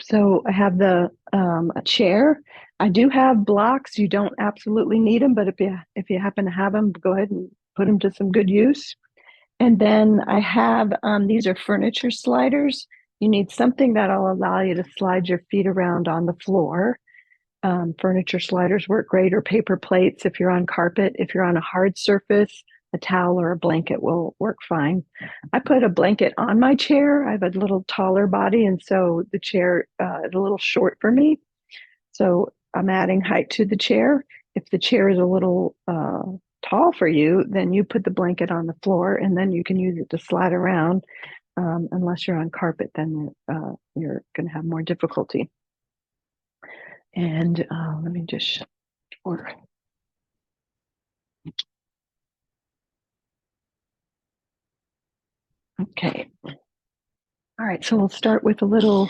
So I have a chair. I do have blocks. You don't absolutely need them, but if you happen to have them, go ahead and put them to some good use. And then I have these are furniture sliders. You need something that'll allow you to slide your feet around on the floor. Furniture sliders work great, or paper plates if you're on carpet. If you're on a hard surface, a towel or a blanket will work fine. I put a blanket on my chair. I have a little taller body, and so the chair is a little short for me. So I'm adding height to the chair. If the chair is a little tall for you, then you put the blanket on the floor, and then you can use it to slide around. Unless you're on carpet, then you're going to have more difficulty. And let me just order. Okay. All right, so we'll start with a little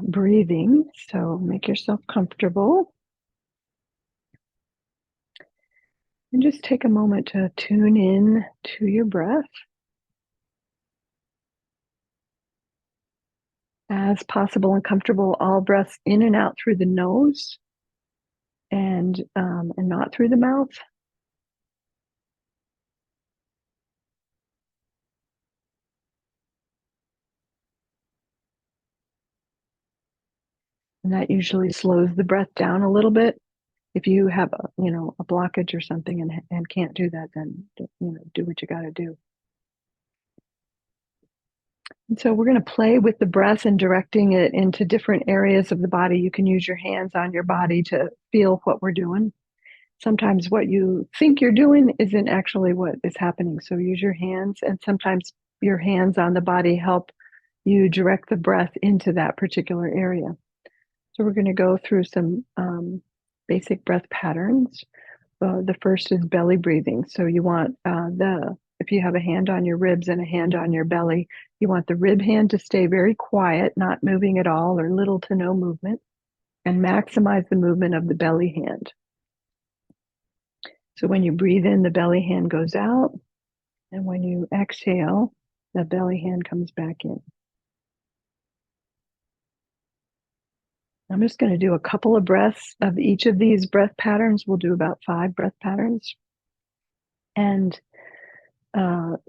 breathing. So make yourself comfortable. And just take a moment to tune in to your breath. As possible and comfortable, all breaths in and out through the nose and not through the mouth. And that usually slows the breath down a little bit. If you have a blockage or something and can't do that, then do what you got to do. And so we're going to play with the breath and directing it into different areas of the body. You can use your hands on your body to feel what we're doing. Sometimes what you think you're doing isn't actually what is happening. So use your hands, and sometimes your hands on the body help you direct the breath into that particular area. So we're going to go through some basic breath patterns. The first is belly breathing. So you want if you have a hand on your ribs and a hand on your belly, you want the rib hand to stay very quiet, not moving at all or little to no movement, and maximize the movement of the belly hand. So when you breathe in, the belly hand goes out, and when you exhale, the belly hand comes back in. I'm just going to do a couple of breaths of each of these breath patterns. We'll do about 5 breath patterns. And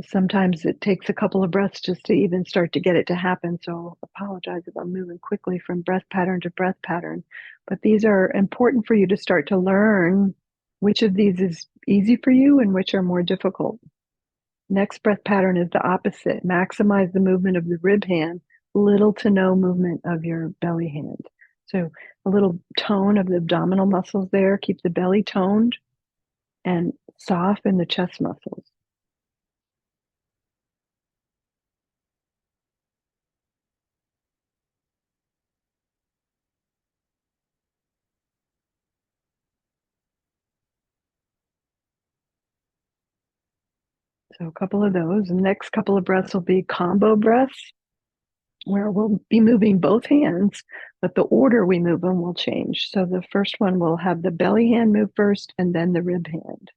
sometimes it takes a couple of breaths just to even start to get it to happen. So apologize if I'm moving quickly from breath pattern to breath pattern. But these are important for you to start to learn which of these is easy for you and which are more difficult. Next breath pattern is the opposite. Maximize the movement of the rib hand, little to no movement of your belly hand. So a little tone of the abdominal muscles there. Keep the belly toned and soften the chest muscles. So a couple of those. The next couple of breaths will be combo breaths, where we'll be moving both hands, but the order we move them will change. So the first one will have the belly hand move first and then the rib hand.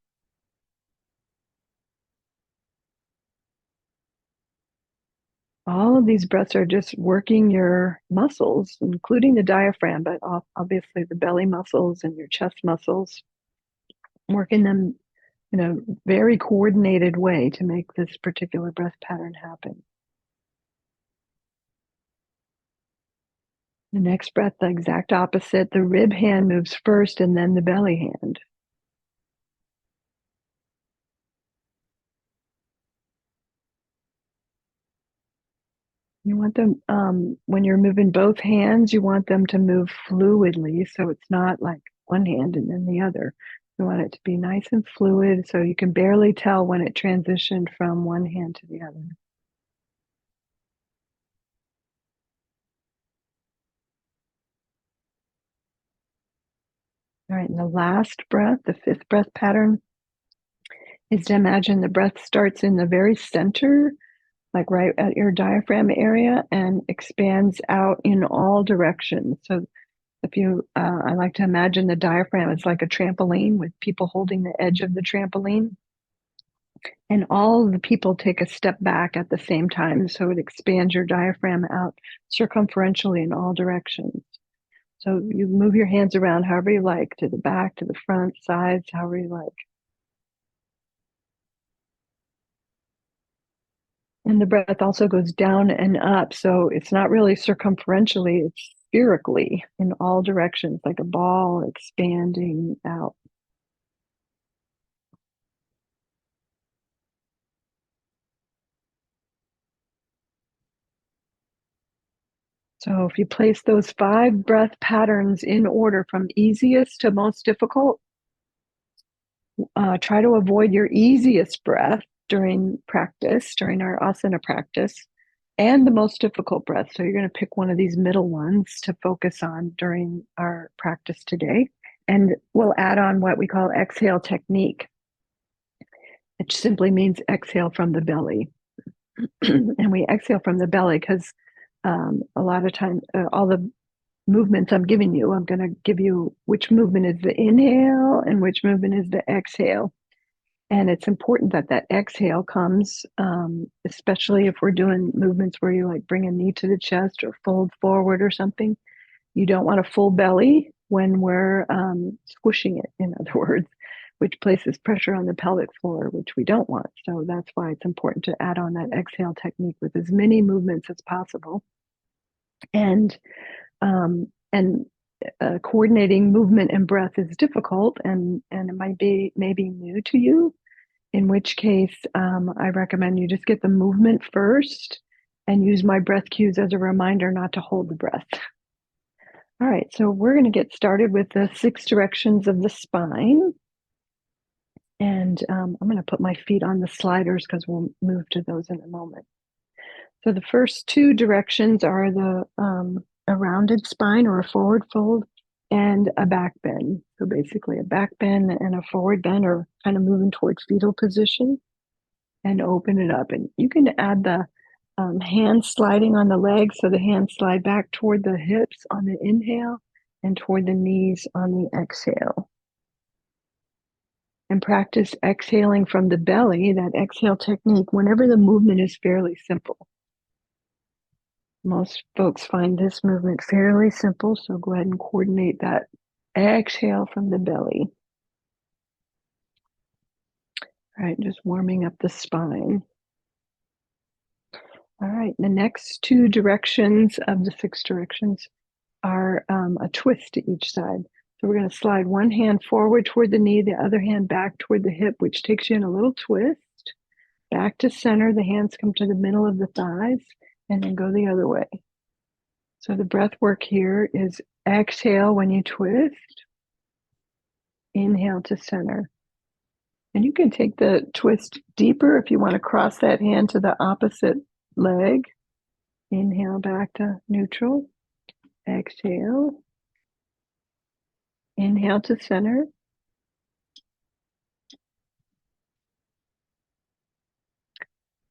All of these breaths are just working your muscles, including the diaphragm, but obviously the belly muscles and your chest muscles, working them in a very coordinated way to make this particular breath pattern happen. The next breath, the exact opposite. The rib hand moves first and then the belly hand. You want them, when you're moving both hands, you want them to move fluidly. So it's not like one hand and then the other. You want it to be nice and fluid so you can barely tell when it transitioned from one hand to the other. All right, and the last breath, the 5th breath pattern, is to imagine the breath starts in the very center, like right at your diaphragm area, and expands out in all directions. So I like to imagine the diaphragm is like a trampoline with people holding the edge of the trampoline. And all the people take a step back at the same time. So it expands your diaphragm out circumferentially in all directions. So you move your hands around however you like, to the back, to the front, sides, however you like. And the breath also goes down and up. So it's not really circumferentially, it's spherically in all directions, like a ball expanding out. So if you place those 5 breath patterns in order from easiest to most difficult, try to avoid your easiest breath during practice, during our asana practice, and the most difficult breath. So you're going to pick one of these middle ones to focus on during our practice today. And we'll add on what we call exhale technique, which simply means exhale from the belly. And we exhale from the belly because a lot of times, all the movements I'm giving you, I'm going to give you which movement is the inhale and which movement is the exhale. And it's important that that exhale comes, especially if we're doing movements where you like bring a knee to the chest or fold forward or something. You don't want a full belly when we're squishing it, in other words, which places pressure on the pelvic floor, which we don't want. So that's why it's important to add on that exhale technique with as many movements as possible. And coordinating movement and breath is difficult, and it might be maybe new to you, in which case I recommend you just get the movement first and use my breath cues as a reminder not to hold the breath. All right, so we're going to get started with the 6 directions of the spine. And I'm going to put my feet on the sliders because we'll move to those in a moment. So the first 2 directions are a rounded spine or a forward fold and a back bend. So basically a back bend and a forward bend are kind of moving towards fetal position, and open it up. And you can add the hands sliding on the legs. So the hands slide back toward the hips on the inhale and toward the knees on the exhale. And practice exhaling from the belly, that exhale technique, whenever the movement is fairly simple. Most folks find this movement fairly simple, so go ahead and coordinate that exhale from the belly. All right, just warming up the spine. All right, the next 2 directions of the 6 directions are a twist to each side. So we're going to slide one hand forward toward the knee, the other hand back toward the hip, which takes you in a little twist. Back to center, the hands come to the middle of the thighs, and then go the other way. So the breath work here is exhale when you twist, inhale to center. And you can take the twist deeper if you want to cross that hand to the opposite leg. Inhale back to neutral, exhale, inhale to center.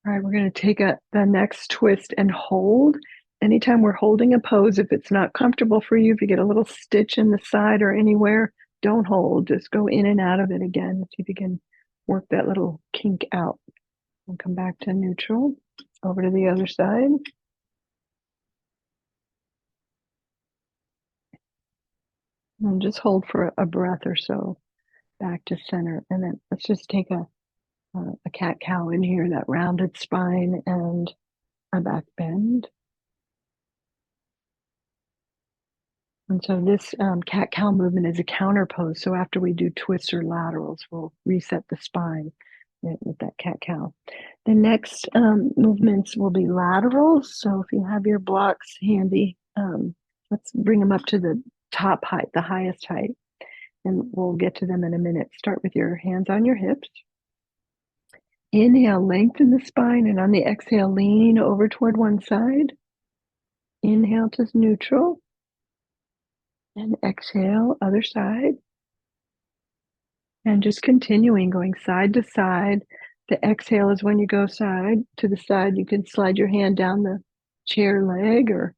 All right, we're going to take the next twist and hold. Anytime we're holding a pose, if it's not comfortable for you, if you get a little stitch in the side or anywhere, don't hold. Just go in and out of it again. See if you can work that little kink out. And come back to neutral, over to the other side. And just hold for a breath or so, back to center. And then let's just take a cat-cow in here, that rounded spine and a back bend. And so this cat-cow movement is a counter pose. So after we do twists or laterals, we'll reset the spine with that cat-cow. The next movements will be laterals. So if you have your blocks handy, let's bring them up to the top height, the highest height. And we'll get to them in a minute. Start with your hands on your hips. Inhale, lengthen the spine, and on the exhale, lean over toward one side. Inhale to neutral. And exhale, other side. And just continuing, going side to side. The exhale is when you go side to the side. You can slide your hand down the chair leg or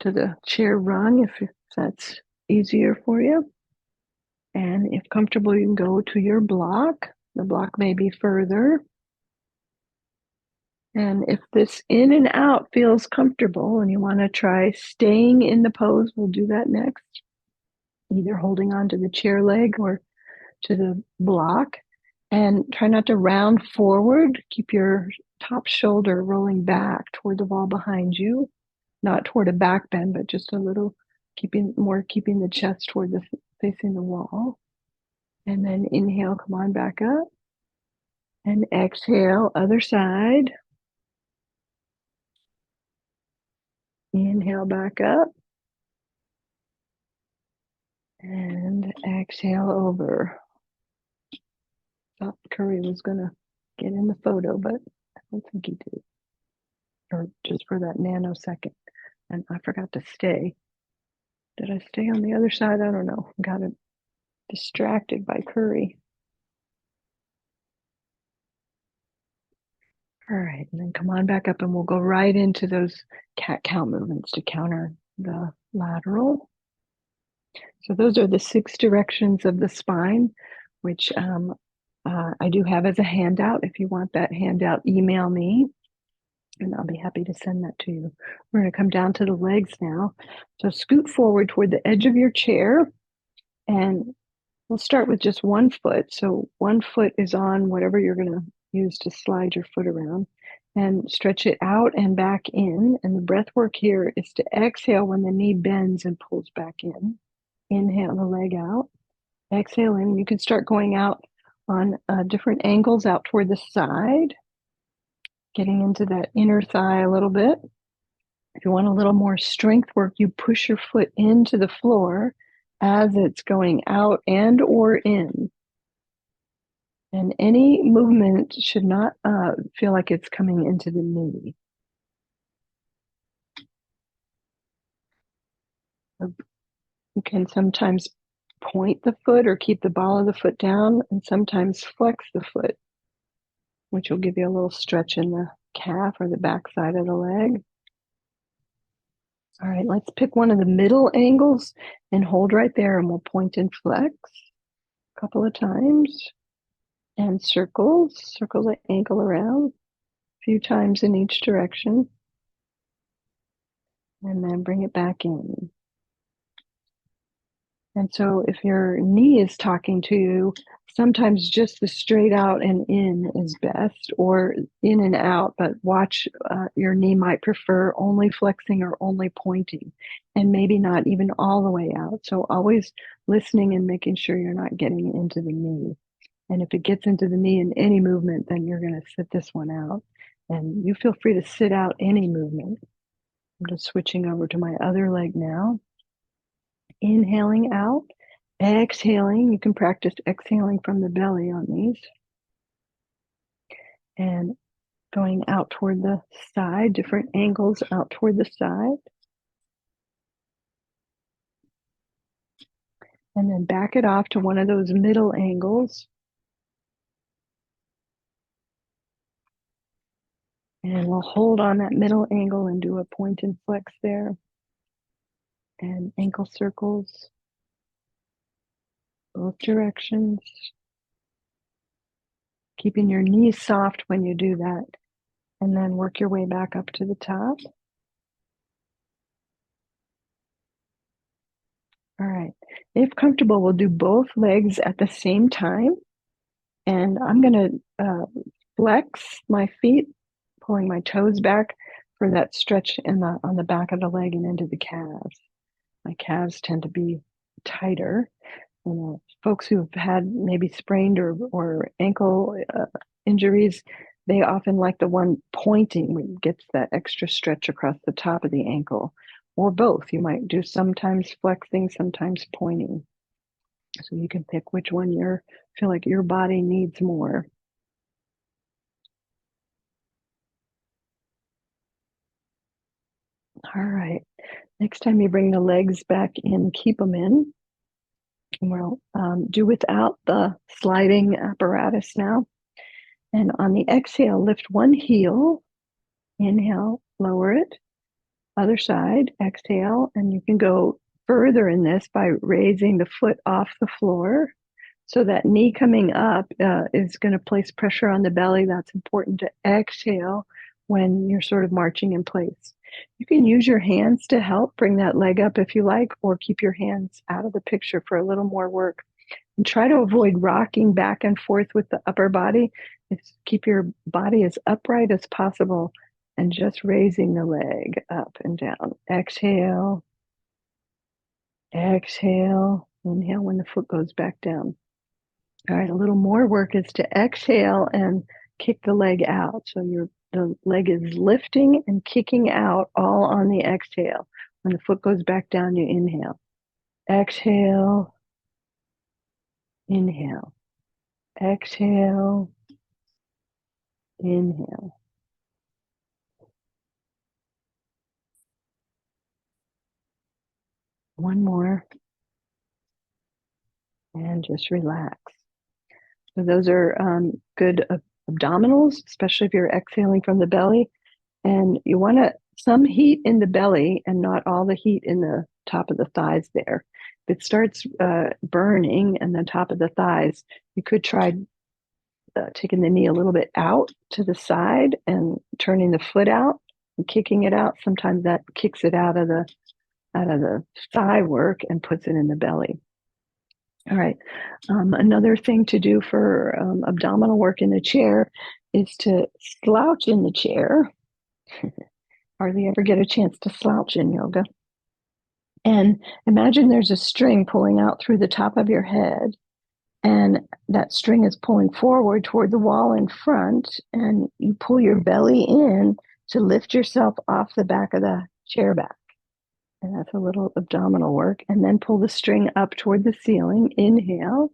to the chair rung if that's easier for you. And if comfortable, you can go to your block. The block may be further. And if this in and out feels comfortable and you want to try staying in the pose, we'll do that next. Either holding on to the chair leg or to the block. And try not to round forward. Keep your top shoulder rolling back toward the wall behind you, not toward a back bend, but just a little, keeping the chest toward the facing the wall. And then inhale, come on back up. And exhale, other side. Inhale back up. And exhale over. Thought Curry was going to get in the photo, but I don't think he did. Or just for that nanosecond. And I forgot to stay. Did I stay on the other side? I don't know. Got distracted by Curry. All right, and then come on back up and we'll go right into those cat-cow movements to counter the lateral. So those are the 6 directions of the spine, which I do have as a handout. If you want that handout, email me and I'll be happy to send that to you. We're going to come down to the legs now. So scoot forward toward the edge of your chair and we'll start with just one foot. So one foot is on whatever you're going to use to slide your foot around and stretch it out and back in. And the breath work here is to exhale when the knee bends and pulls back in. Inhale the leg out. Exhale in. You can start going out on different angles out toward the side, getting into that inner thigh a little bit. If you want a little more strength work, you push your foot into the floor as it's going out and or in. And any movement should not feel like it's coming into the knee. You can sometimes point the foot or keep the ball of the foot down and sometimes flex the foot, which will give you a little stretch in the calf or the back side of the leg. All right, let's pick one of the middle angles and hold right there and we'll point and flex a couple of times. And circle the ankle around a few times in each direction. And then bring it back in. And so if your knee is talking to you, sometimes just the straight out and in is best, or in and out, but watch your knee might prefer only flexing or only pointing, and maybe not even all the way out. So always listening and making sure you're not getting into the knee. And if it gets into the knee in any movement, then you're going to sit this one out. And you feel free to sit out any movement. I'm just switching over to my other leg now. Inhaling out, exhaling. You can practice exhaling from the belly on these. And going out toward the side, different angles out toward the side. And then back it off to one of those middle angles. And we'll hold on that middle angle and do a point and flex there. And ankle circles, both directions. Keeping your knees soft when you do that. And then work your way back up to the top. All right. If comfortable, we'll do both legs at the same time. And I'm going to flex my feet, pulling my toes back for that stretch on the back of the leg and into the calves. My calves tend to be tighter. Folks who have had maybe sprained or ankle injuries, they often like the one pointing, which gets that extra stretch across the top of the ankle, or both. You might do sometimes flexing, sometimes pointing. So you can pick which one you feel like your body needs more. All right. Next time you bring the legs back in, keep them in. We'll do without the sliding apparatus now. And on the exhale, lift one heel. Inhale, lower it. Other side, exhale. And you can go further in this by raising the foot off the floor So that knee coming up is going to place pressure on the belly. That's important to exhale when you're sort of marching in place. You can use your hands to help bring that leg up if you like, or keep your hands out of the picture for a little more work. And try to avoid rocking back and forth with the upper body. Keep your body as upright as possible and just raising the leg up and down. Exhale, exhale, inhale when the foot goes back down. All right, a little more work is to exhale and kick the leg out. So the leg is lifting and kicking out all on the exhale. When the foot goes back down, you inhale. Exhale, inhale. Exhale, inhale. One more. And just relax. So those are good abdominals, especially if you're exhaling from the belly. And you want some heat in the belly and not all the heat in the top of the thighs there. If it starts burning in the top of the thighs, you could try taking the knee a little bit out to the side and turning the foot out and kicking it out. Sometimes that kicks it out of the thigh work and puts it in the belly. All right. Another thing to do for abdominal work in the chair is to slouch in the chair. Hardly ever get a chance to slouch in yoga. And imagine there's a string pulling out through the top of your head, and that string is pulling forward toward the wall in front, and you pull your belly in to lift yourself off the back of the chair back. And that's a little abdominal work. And then pull the string up toward the ceiling. Inhale.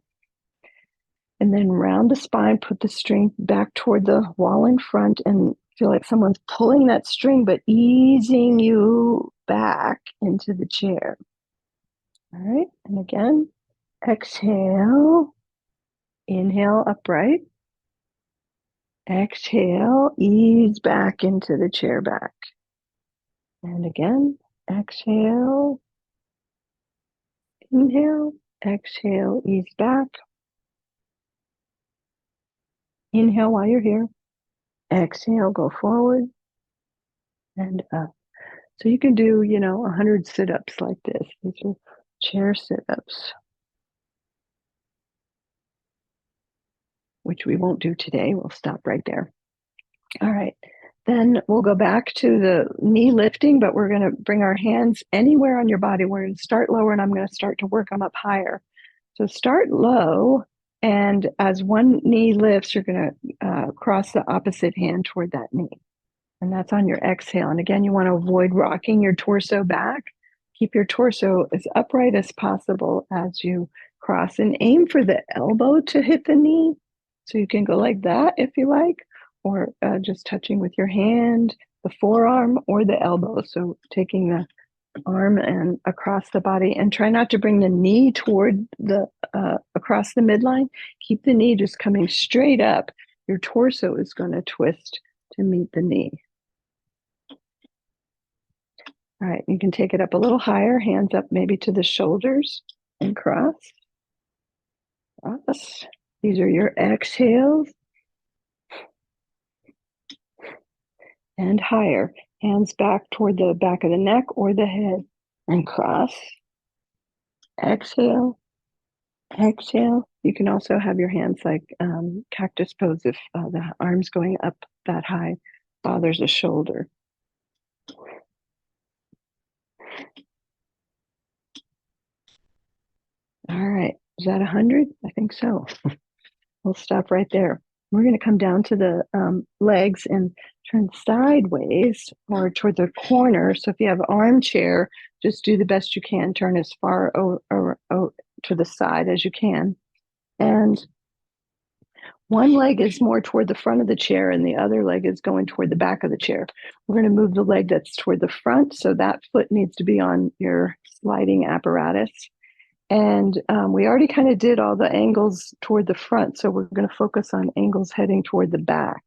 And then round the spine, put the string back toward the wall in front and feel like someone's pulling that string, but easing you back into the chair. All right. And again, exhale. Inhale, upright. Exhale, ease back into the chair back. And again, exhale. Inhale, exhale, ease back. Inhale while you're here. Exhale, go forward and up. So you can do, 100 sit-ups like this. These are chair sit-ups, which we won't do today. We'll stop right there. All right. Then we'll go back to the knee lifting, but we're going to bring our hands anywhere on your body. We're going to start lower, and I'm going to start to work them up higher. So start low, and as one knee lifts, you're going to cross the opposite hand toward that knee. And that's on your exhale. And again, you want to avoid rocking your torso back. Keep your torso as upright as possible as you cross, and aim for the elbow to hit the knee. So you can go like that if you like, or just touching with your hand, the forearm or the elbow. So taking the arm and across the body, and try not to bring the knee toward the across the midline. Keep the knee just coming straight up. Your torso is going to twist to meet the knee. All right, you can take it up a little higher, hands up maybe to the shoulders and cross. Cross. These are your exhales. And higher. Hands back toward the back of the neck or the head and cross. Exhale. Exhale. You can also have your hands like cactus pose if the arms going up that high bothers the shoulder. All right. Is that 100? I think so. We'll stop right there. We're going to come down to the legs and turn sideways or toward the corner. So if you have armchair, just do the best you can. Turn as far to the side as you can. And one leg is more toward the front of the chair and the other leg is going toward the back of the chair. We're going to move the leg that's toward the front. So that foot needs to be on your sliding apparatus. And we already kind of did all the angles toward the front. So we're going to focus on angles heading toward the back.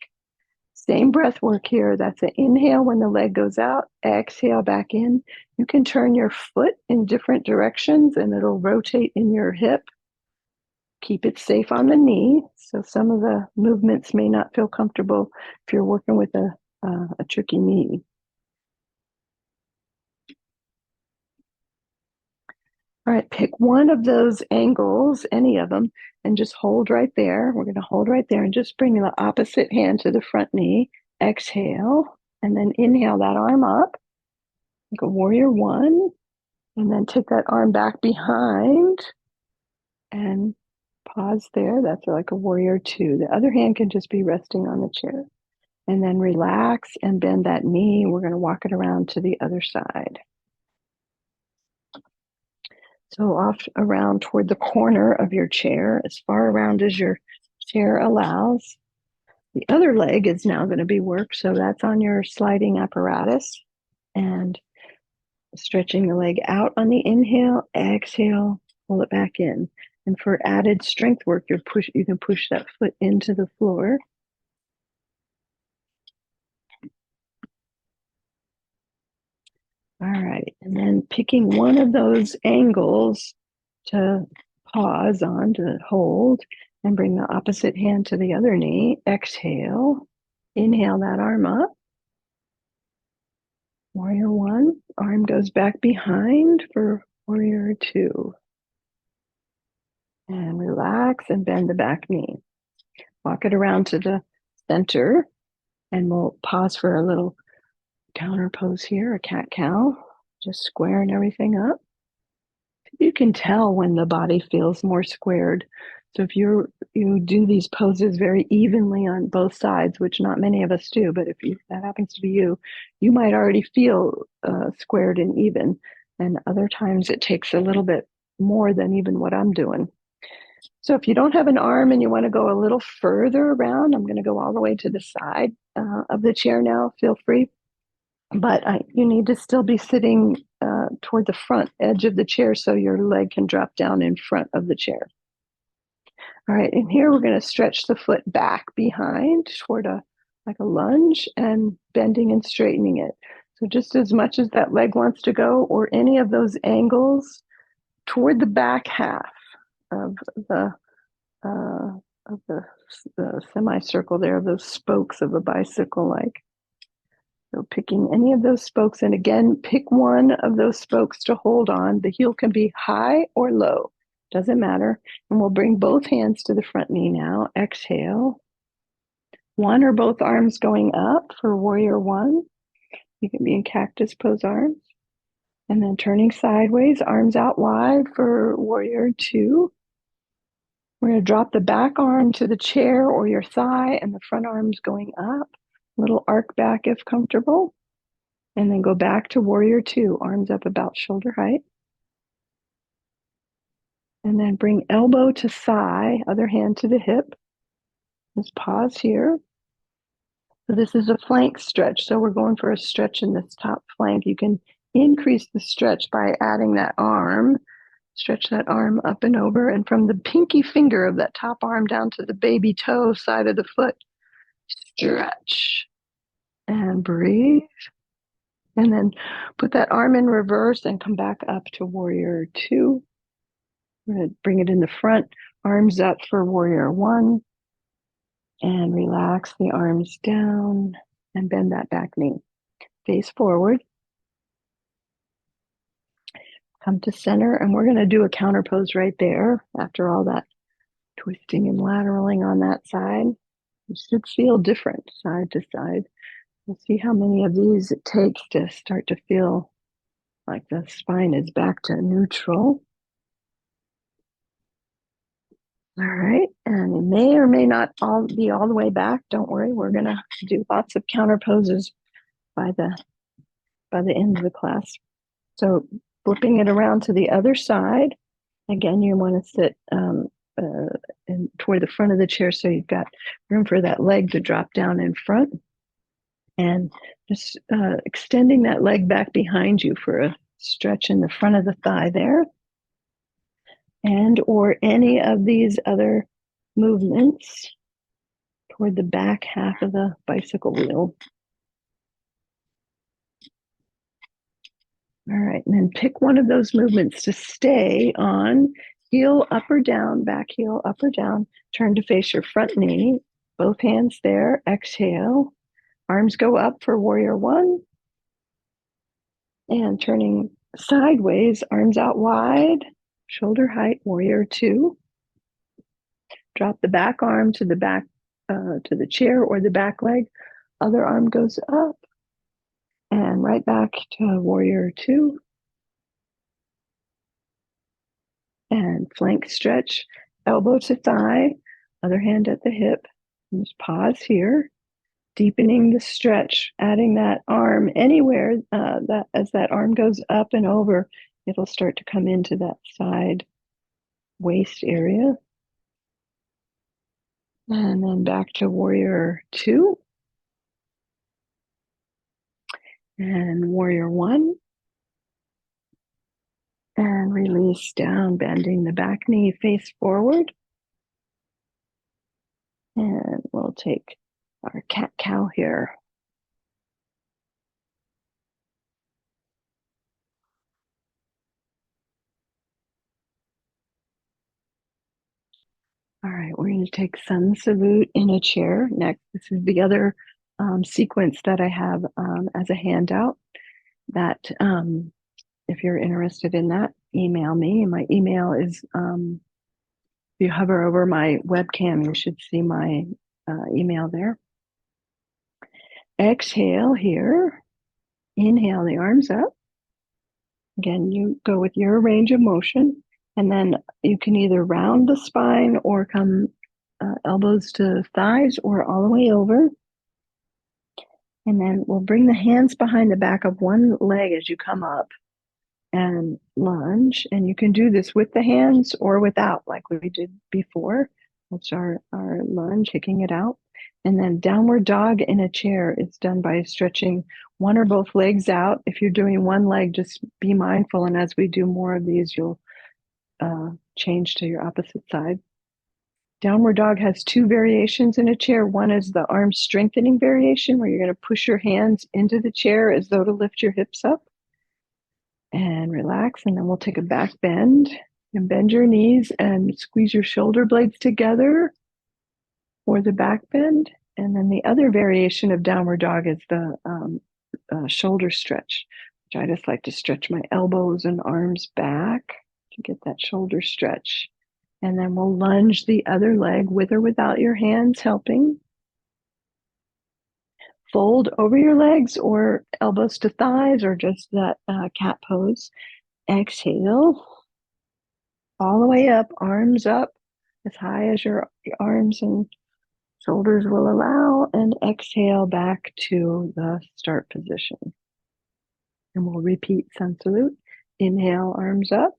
Same breath work here. That's an inhale when the leg goes out, exhale back in. You can turn your foot in different directions and it'll rotate in your hip. keep it safe on the knee. So some of the movements may not feel comfortable if you're working with a tricky knee. All right, pick one of those angles, any of them, and just hold right there. We're going to hold right there and just bring the opposite hand to the front knee. Exhale, and then inhale that arm up. Go warrior one, and then take that arm back behind and pause there. That's like a warrior two. The other hand can just be resting on the chair. And then relax and bend that knee. We're going to walk it around to the other side. So off around toward the corner of your chair, as far around as your chair allows. The other leg is now going to be worked. So that's on your sliding apparatus. And stretching the leg out on the inhale, exhale, pull it back in. And for added strength work, you can push that foot into the floor. All right, and then picking one of those angles to pause on, to hold, and bring the opposite hand to the other knee. Exhale, inhale that arm up. Warrior one, arm goes back behind for warrior two. And relax and bend the back knee. Walk it around to the center, and we'll pause for a little counter pose here, a cat-cow, just squaring everything up. You can tell when the body feels more squared. So if you do these poses very evenly on both sides, which not many of us do, but if that happens to be you, you might already feel squared and even. And other times it takes a little bit more than even what I'm doing. So if you don't have an arm and you want to go a little further around, I'm going to go all the way to the side of the chair now. Feel free. But you need to still be sitting toward the front edge of the chair so your leg can drop down in front of the chair. All right, and here we're going to stretch the foot back behind toward like a lunge and bending and straightening it. So just as much as that leg wants to go, or any of those angles toward the back half of the semicircle there, those spokes of a bicycle like. So picking any of those spokes, and again, pick one of those spokes to hold on. The heel can be high or low, doesn't matter. And we'll bring both hands to the front knee now. Exhale. One or both arms going up for warrior one. You can be in cactus pose arms. And then turning sideways, arms out wide for warrior two. We're going to drop the back arm to the chair or your thigh, and the front arm's going up. Little arc back if comfortable. And then go back to warrior two, arms up about shoulder height. And then bring elbow to thigh, other hand to the hip. Just pause here. So this is a flank stretch. So we're going for a stretch in this top flank. You can increase the stretch by adding that arm. Stretch that arm up and over. And from the pinky finger of that top arm down to the baby toe side of the foot, stretch and breathe. And then put that arm in reverse and come back up to warrior two. We're going to bring it in the front, arms up for warrior one. And relax the arms down and bend that back knee. Face forward. Come to center, and we're going to do a counter pose right there after all that twisting and lateraling on that side. You should feel different side to side. We'll see how many of these it takes to start to feel like the spine is back to neutral. All right, and it may or may not all be all the way back. Don't worry, we're going to do lots of counter poses by the end of the class. So flipping it around to the other side. Again, you want to sit toward the front of the chair so you've got room for that leg to drop down in front. And just extending that leg back behind you for a stretch in the front of the thigh there. And or any of these other movements toward the back half of the bicycle wheel. All right, and then pick one of those movements to stay on heel up or down, back heel up or down. Turn to face your front knee, both hands there. Exhale. Arms go up for warrior one. And turning sideways, arms out wide, shoulder height, warrior two. Drop the back arm to the back, to the chair or the back leg. Other arm goes up. And right back to warrior two. And flank stretch, elbow to thigh, other hand at the hip. And just pause here, deepening the stretch, adding that arm anywhere that as that arm goes up and over, it'll start to come into that side waist area. And then back to warrior two. And warrior one. And release down, bending the back knee face forward. And we'll take our cat-cow here. All right, we're going to take sun salute in a chair next. This is the other sequence that I have as a handout that if you're interested in that, email me. My email is, if you hover over my webcam, you should see my email there. Exhale here. Inhale the arms up. Again, you go with your range of motion, and then you can either round the spine or come elbows to thighs or all the way over. And then we'll bring the hands behind the back of one leg as you come up and lunge. And you can do this with the hands or without, like we did before. That's our lunge, kicking it out. And then downward dog in a chair is done by stretching one or both legs out. If you're doing one leg, just be mindful. And as we do more of these, you'll change to your opposite side. Downward dog has two variations in a chair. One is the arm strengthening variation, where you're going to push your hands into the chair as though to lift your hips up. And relax. And then we'll take a back bend and bend your knees and squeeze your shoulder blades together for the back bend. And then the other variation of downward dog is the shoulder stretch, which I just like to stretch my elbows and arms back to get that shoulder stretch. And then we'll lunge the other leg with or without your hands helping. Fold over your legs or elbows to thighs or just that cat pose. Exhale. All the way up, arms up as high as your arms and shoulders will allow. And exhale back to the start position. And we'll repeat sun salute. Inhale, arms up.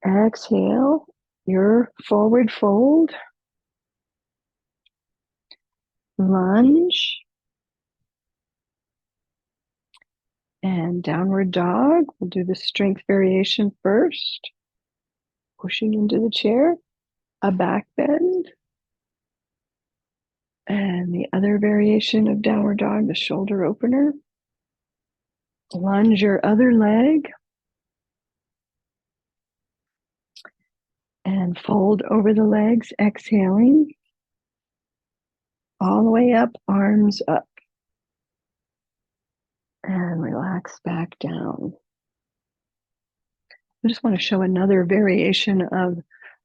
Exhale, your forward fold. Lunge. And downward dog. We'll do the strength variation first. Pushing into the chair. A back bend. And the other variation of downward dog, the shoulder opener. Lunge your other leg. And fold over the legs, exhaling. All the way up, arms up. And relax back down. I just want to show another variation of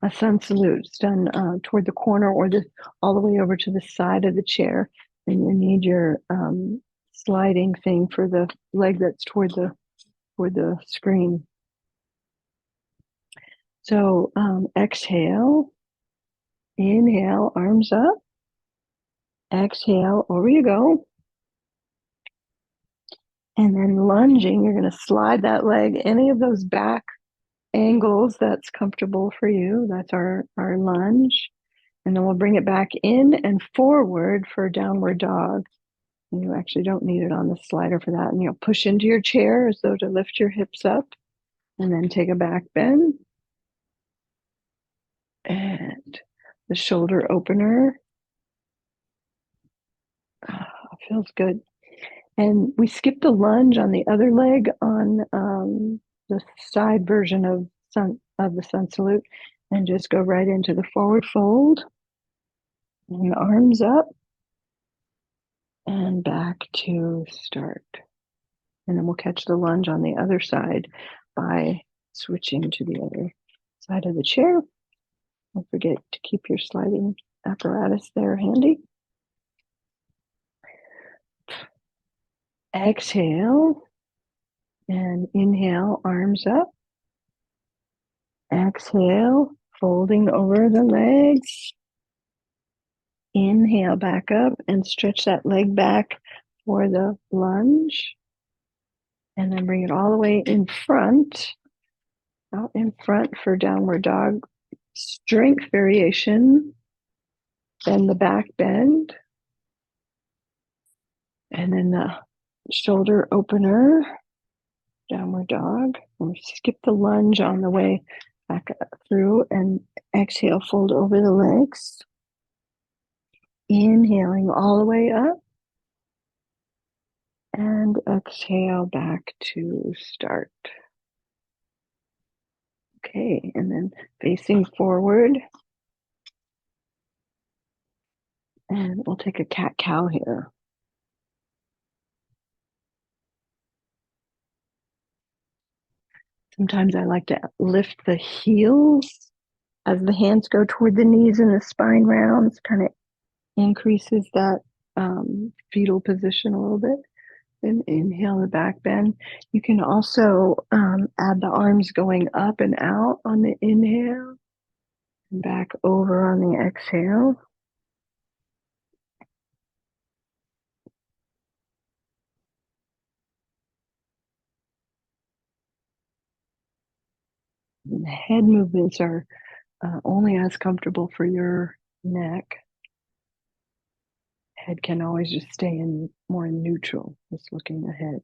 a sun salute. It's done toward the corner or all the way over to the side of the chair. And you need your sliding thing for the leg that's toward the screen. So exhale, inhale, arms up. Exhale, over you go. And then lunging, you're going to slide that leg, any of those back angles that's comfortable for you. That's our lunge. And then we'll bring it back in and forward for downward dog. And you actually don't need it on the slider for that. And you'll push into your chair as though to lift your hips up. And then take a back bend. And the shoulder opener. Feels good. And we skipped a lunge on the other leg on the side version of of the sun salute, and just go right into the forward fold and arms up and back to start. And then we'll catch the lunge on the other side by switching to the other side of the chair. Don't forget to keep your sliding apparatus there handy. Exhale and inhale, arms up. Exhale, folding over the legs. Inhale back up and stretch that leg back for the lunge. And then bring it all the way in front, out in front for downward dog. Strength variation. Then the back bend. And then the shoulder opener, downward dog. We'll skip the lunge on the way back through and exhale, fold over the legs. Inhaling all the way up. And exhale back to start. Okay, and then facing forward. And we'll take a cat-cow here. Sometimes I like to lift the heels as the hands go toward the knees and the spine rounds, kind of increases that fetal position a little bit. And inhale the back bend. You can also add the arms going up and out on the inhale and back over on the exhale. And the head movements are only as comfortable for your neck. Head can always just stay in more neutral, just looking ahead.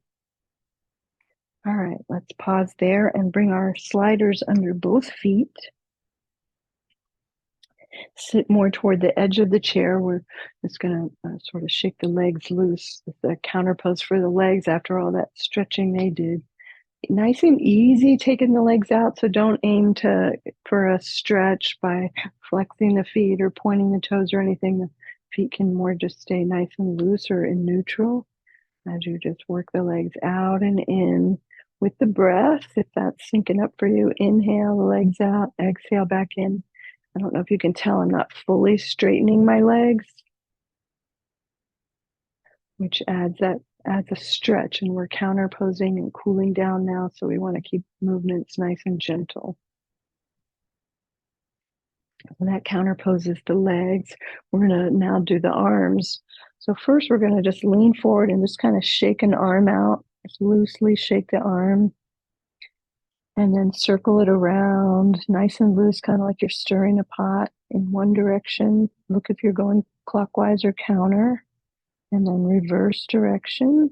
All right, let's pause there and bring our sliders under both feet. Sit more toward the edge of the chair. We're just going to sort of shake the legs loose with the counter pose for the legs after all that stretching they did. Nice and easy taking the legs out, so don't aim for a stretch by flexing the feet or pointing the toes or anything. The feet can more just stay nice and loose or in neutral as you just work the legs out and in with the breath. If that's syncing up for you, inhale the legs out, exhale back in. I don't know if you can tell I'm not fully straightening my legs, which adds a stretch, and we're counterposing and cooling down now, so we want to keep movements nice and gentle. And that counterposes the legs. We're going to now do the arms. So first we're going to just lean forward and just kind of shake an arm out. Just loosely shake the arm. And then circle it around, nice and loose, kind of like you're stirring a pot in one direction. Look if you're going clockwise or counter. And then reverse directions.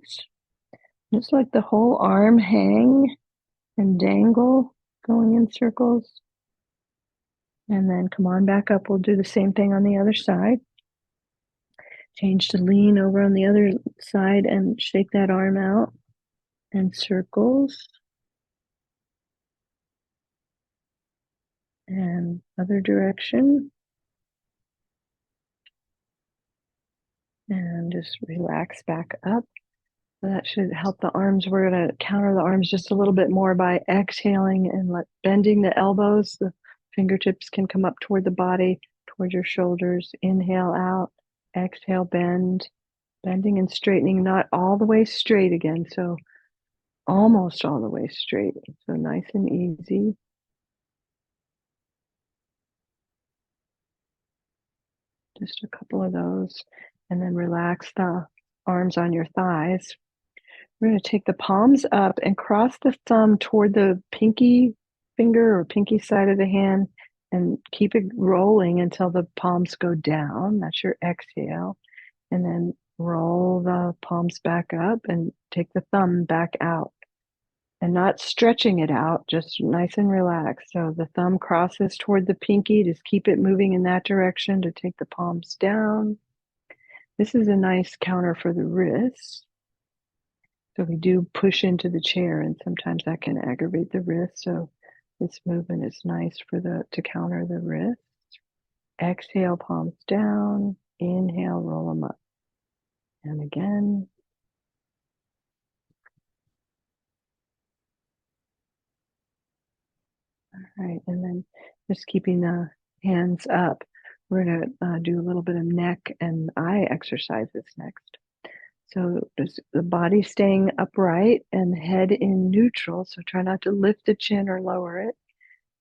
Just like the whole arm hang and dangle, going in circles. And then come on back up. We'll do the same thing on the other side. Change to lean over on the other side and shake that arm out and circles. And other direction. And just relax back up. So that should help the arms. We're going to counter the arms just a little bit more by exhaling and bending the elbows. The fingertips can come up toward the body, toward your shoulders. Inhale out, exhale, bend. Bending and straightening, not all the way straight again. So almost all the way straight. So nice and easy. Just a couple of those. And then relax the arms on your thighs. We're going to take the palms up and cross the thumb toward the pinky finger or pinky side of the hand and keep it rolling until the palms go down. That's your exhale. And then roll the palms back up and take the thumb back out. And not stretching it out, just nice and relaxed. So the thumb crosses toward the pinky. Just keep it moving in that direction to take the palms down. This is a nice counter for the wrists. So we do push into the chair, and sometimes that can aggravate the wrist. So This movement is nice for to counter the wrist. Exhale, palms down. Inhale, roll them up. And again. All right, and then just keeping the hands up. We're going to do a little bit of neck and eye exercises next. So just the body staying upright and head in neutral. So try not to lift the chin or lower it.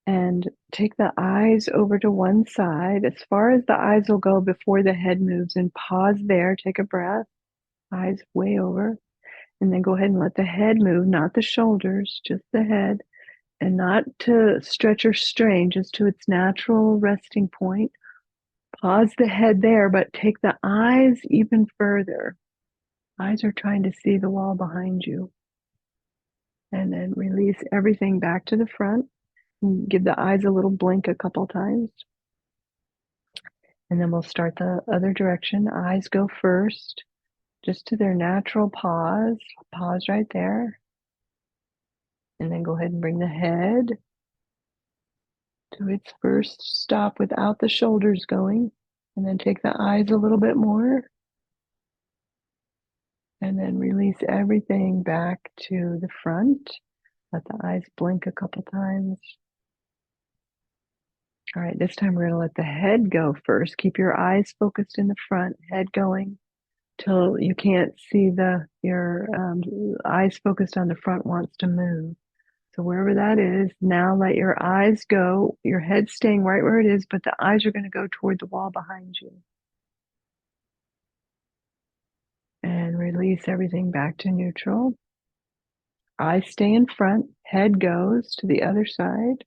And take the eyes over to one side as far as the eyes will go before the head moves, and pause there. Take a breath. Eyes way over. And then go ahead and let the head move, not the shoulders, just the head. And not to stretch or strain, just to its natural resting point. Pause the head there, but take the eyes even further. Eyes are trying to see the wall behind you. And then release everything back to the front. And give the eyes a little blink a couple times. And then we'll start the other direction. Eyes go first, just to their natural pause. Pause right there. And then go ahead and bring the head to its first stop without the shoulders going. And then take the eyes a little bit more. And then release everything back to the front. Let the eyes blink a couple times. All right, this time we're going to let the head go first. Keep your eyes focused in the front, head going till you can't see your eyes focused on the front wants to move. So wherever that is, now let your eyes go, your head staying right where it is, but the eyes are going to go toward the wall behind you. And release everything back to neutral. Eyes stay in front, head goes to the other side.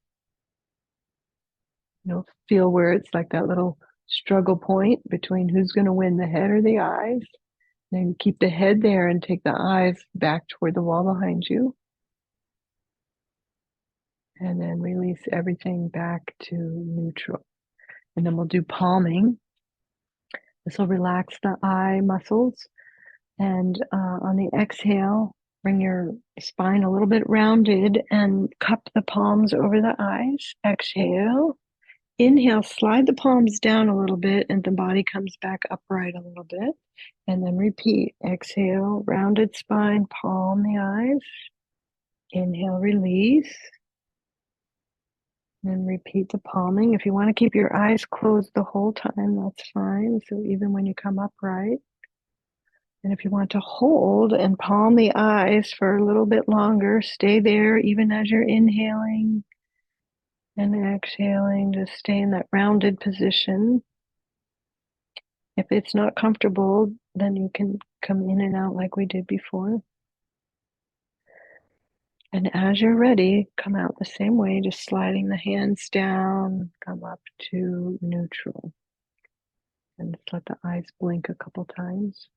You'll feel where it's like that little struggle point between who's going to win, the head or the eyes. Then keep the head there and take the eyes back toward the wall behind you. And then release everything back to neutral. And then we'll do palming. This will relax the eye muscles. And on the exhale, bring your spine a little bit rounded and cup the palms over the eyes. Exhale. Inhale, slide the palms down a little bit and the body comes back upright a little bit. And then repeat. Exhale, rounded spine, palm the eyes. Inhale, release. And repeat the palming. If you want to keep your eyes closed the whole time, that's fine. So even when you come upright. And if you want to hold and palm the eyes for a little bit longer, stay there even as you're inhaling and exhaling. Just stay in that rounded position. If it's not comfortable, then you can come in and out like we did before. And as you're ready, come out the same way, just sliding the hands down, come up to neutral. And just let the eyes blink a couple times.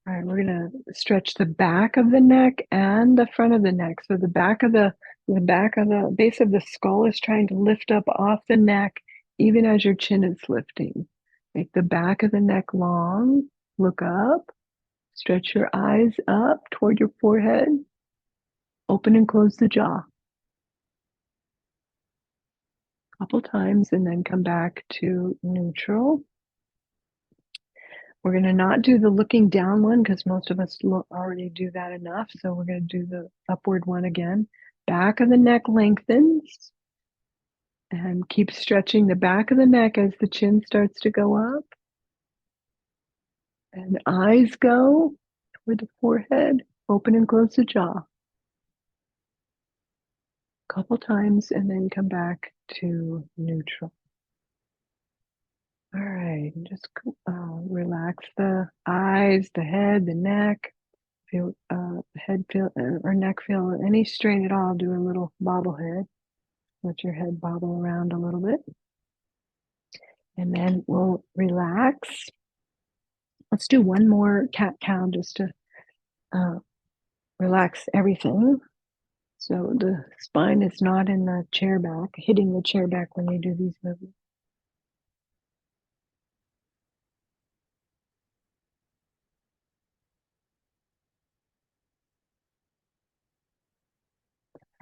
All right, we're going to stretch the back of the neck and the front of the neck. So the back of the base of the skull is trying to lift up off the neck, even as your chin is lifting. Make the back of the neck long. Look up. Stretch your eyes up toward your forehead. Open and close the jaw. A couple times and then come back to neutral. We're going to not do the looking down one because most of us already do that enough. So we're going to do the upward one again. Back of the neck lengthens. And keep stretching the back of the neck as the chin starts to go up. And eyes go toward the forehead. Open and close the jaw. A couple times and then come back to neutral. All right, just relax the eyes, the head, the neck. Feel head feel or neck feel any strain at all. Do a little bobblehead. Let your head bobble around a little bit, and then we'll relax. Let's do one more cat cow just to relax everything. So the spine is not in the chair back, hitting the chair back when you do these movements.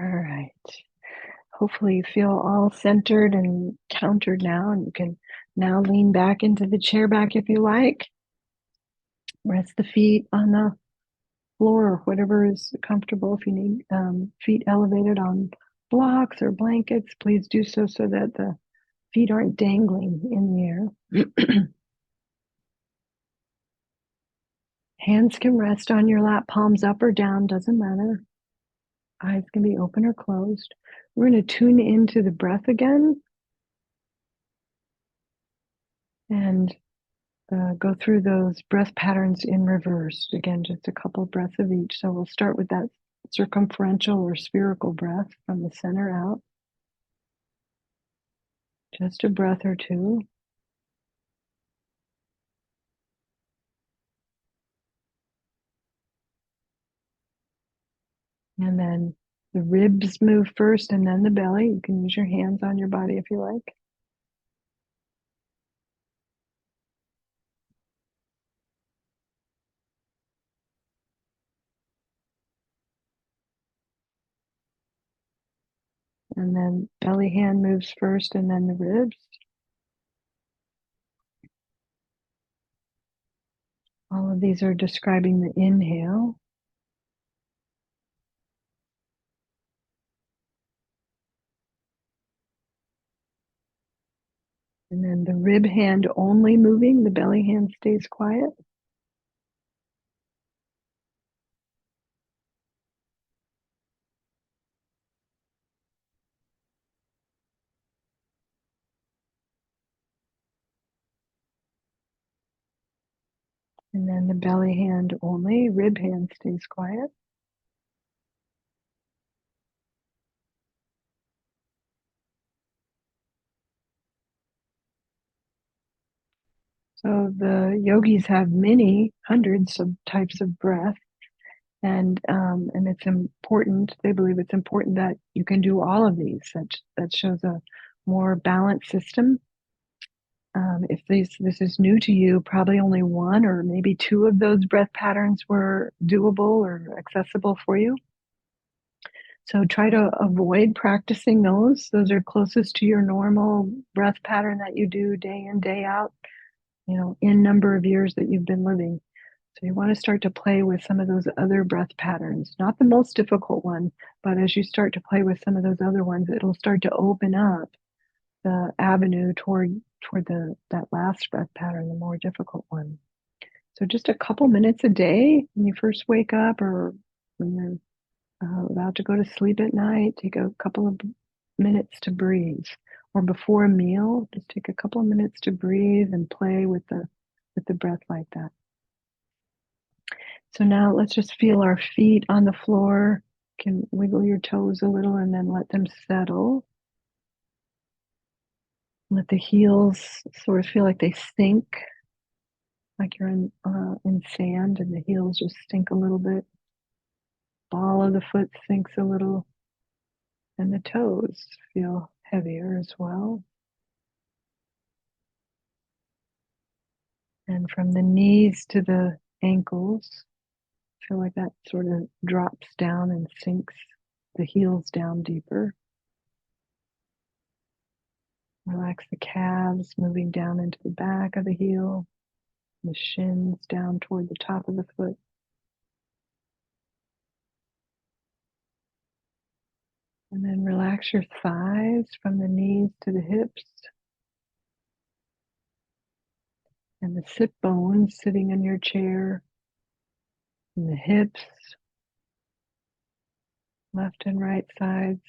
All right. Hopefully you feel all centered and countered now, and you can now lean back into the chair back if you like. Rest the feet on the floor or whatever is comfortable. If you need feet elevated on blocks or blankets, please do so so that the feet aren't dangling in the air. Hands can rest on your lap, palms up or down, doesn't matter. Eyes can be open or closed. We're going to tune into the breath again and go through those breath patterns in reverse. Again, just a couple breaths of each. So we'll start with that circumferential or spherical breath from the center out. Just a breath or two. And then the ribs move first and then the belly. You can use your hands on your body if you like. And then belly hand moves first and then the ribs. All of these are describing the inhale. And then the rib hand only moving, the belly hand stays quiet. And then the belly hand only, rib hand stays quiet. So the yogis have many hundreds of types of breath, and it's important. They believe it's important that you can do all of these. That shows a more balanced system. If this is new to you, probably only one or maybe two of those breath patterns were doable or accessible for you. So try to avoid practicing those. Those are closest to your normal breath pattern that you do day in, day out, in number of years that you've been living. So you want to start to play with some of those other breath patterns, not the most difficult one, but as you start to play with some of those other ones, it'll start to open up the avenue toward that last breath pattern, the more difficult one. So just a couple minutes a day when you first wake up or when you're about to go to sleep at night, take a couple of minutes to breathe. Or before a meal, just take a couple of minutes to breathe and play with the breath like that. So now let's just feel our feet on the floor. You can wiggle your toes a little and then let them settle. Let the heels sort of feel like they sink, like you're in sand, and the heels just sink a little bit. Ball of the foot sinks a little, and the toes feel heavier as well. And from the knees to the ankles, feel like that sort of drops down and sinks the heels down deeper. Relax the calves, moving down into the back of the heel, the shins down toward the top of the foot. And then relax your thighs from the knees to the hips. And the sit bones sitting in your chair. And the hips, left and right sides.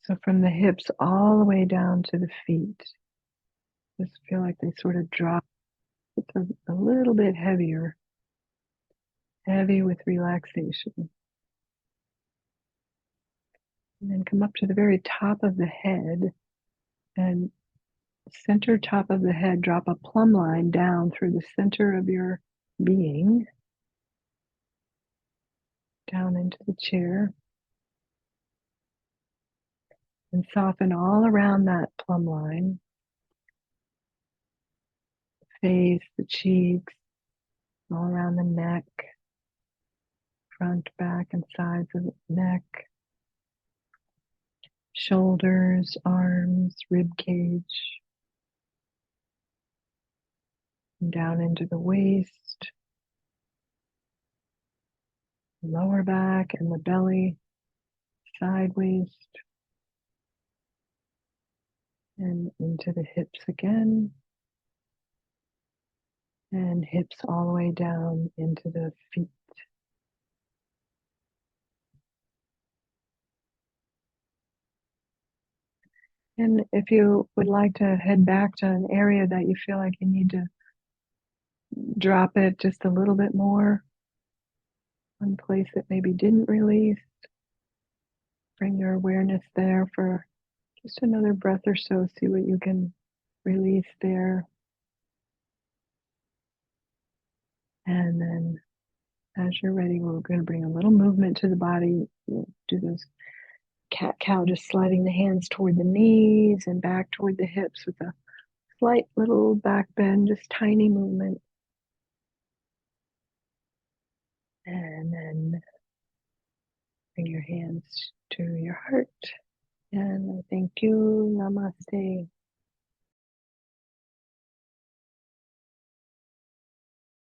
So from the hips all the way down to the feet. Just feel like they sort of drop. It's a little bit heavier. Heavy with relaxation. And then come up to the very top of the head and center top of the head, drop a plumb line down through the center of your being, down into the chair, and soften all around that plumb line, the face, the cheeks, all around the neck, front, back, and sides of the neck, shoulders, arms, rib cage, down into the waist, lower back, and the belly, side waist, and into the hips again, and hips all the way down into the feet. And if you would like to head back to an area that you feel like you need to drop it just a little bit more, one place that maybe didn't release, bring your awareness there for just another breath or so, see what you can release there. And then as you're ready, we're going to bring a little movement to the body. We'll do those cat cow, just sliding the hands toward the knees and back toward the hips with a slight little back bend, just tiny movement. And then bring your hands to your heart. And thank you. Namaste.